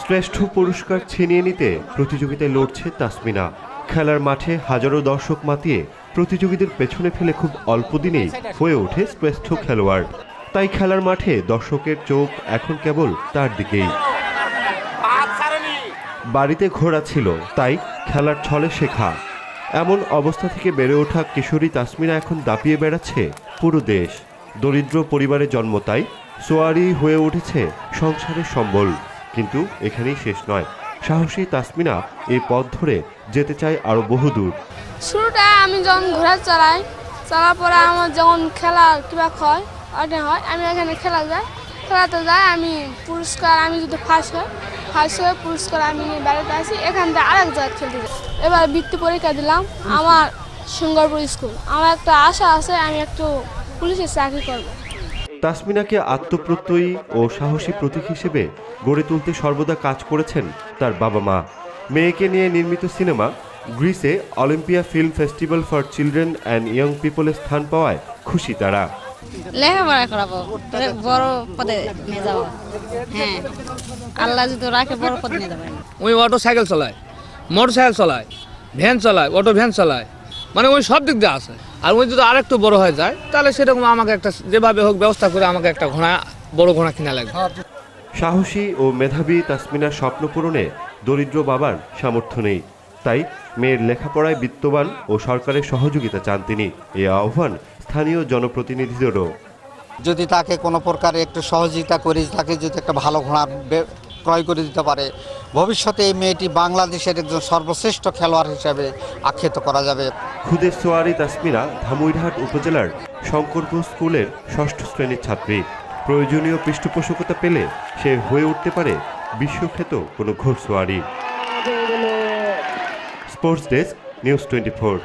শ্রেষ্ঠ পুরস্কার ছিনিয়ে নিতে প্রতিযোগিতায় লড়ছে তাসমিনা। খেলার মাঠে হাজারো দর্শক মাতিয়ে প্রতিযোগীদের পেছনে ফেলে খুব অল্প দিনেই হয়ে ওঠে শ্রেষ্ঠ খেলোয়াড়। তাই খেলার মাঠে দর্শকের চোখ এখন কেবল তার দিকেই। বাড়িতে ঘোড়া ছিল, তাই খেলার ছলে শেখা। এমন অবস্থা থেকে বেড়ে ওঠা কিশোরী তাসমিনা এখন দাপিয়ে বেড়াচ্ছে পুরো দেশ। দরিদ্র পরিবারে জন্ম, তাই সোয়ারি হয়ে উঠেছে সংসারের সম্বল। কিন্তু এখানেই শেষ নয়। সাহসী তাসমিনা এই পথ ধরে যেতে চায় আরো বহুদূর। শুরুটা আমি যখন ঘোড়া চলার পরে আমার যখন খেলা কিবা হয় আমি এখানে খেলাতে যাই আমি পুরস্কার, আমি যদি ফার্স্ট হয়ে পুরস্কার আমি নিয়ে বেড়াতে আসি। এখান থেকে আরেক জায়গায় খেলতে যাই। এবার বৃত্তি পরীক্ষা দিলাম আমার সিঙ্গারপুর স্কুল। আমার একটা আশা আছে আমি একটু পুলিশের চাকরি করব। তাসমিনাকে আত্মপ্রত্যয়ী ও সাহসী প্রতীক হিসেবে গড়ে তুলতে সর্বদা কাজ করেছেন তার বাবা মা। মেয়েকে নিয়ে নির্মিত সিনেমা গ্রিসে Olympia film festival for children and young পিপলে স্থান পাওয়ায় খুশি তারা। লেখাপড়া করাবো, বড় পদে নিয়ে যাবো। হ্যাঁ, আল্লাহ যদি রাখে বড় পদে নিয়ে যাবেন। ওই অটো সাইকেল চালায়, মোটর সাইকেল চালায়, ভ্যান চালায়, অটো ভ্যান চালায়, মানে ওই সব দিক দিয়ে আছে। আর ওই যদি আরেকটু বড় হয়ে যায় তাহলে সেরকম আমাকে একটা যেভাবে হোক ব্যবস্থা করে আমাকে একটা বড় ঘোড়া কিনা লাগবে। সাহসী ও মেধাবী তাসমিনার স্বপ্ন পূরণে দরিদ্র বাবার সামর্থ্য নেই, তাই মেয়ের লেখাপড়ায় বিত্তবান ও সরকারের সহযোগিতা চান তিনি। এই আহ্বান স্থানীয় জনপ্রতিনিধিদেরও। যদি তাকে কোনো প্রকারে একটু সহযোগিতা করে, তাকে যদি একটা ভালো ঘোড়া ক্রয় করে দিতে পারে, ভবিষ্যতে এই মেয়েটি বাংলাদেশের একজন সর্বশ্রেষ্ঠ খেলোয়াড় হিসেবে আখ্যায়িত করা যাবে। খুদের সোয়ারি তাসমিনা ধামইরহাট উপজেলার শঙ্করপুর স্কুলের 6ষ্ঠ শ্রেণীর ছাত্রী। প্রয়োজনীয় পৃষ্ঠপোষকতা পেলে সে হয়ে উঠতে পারে বিশ্বখ্যাত কোনো ঘোড়সওয়ারি। Sports desk, news 24।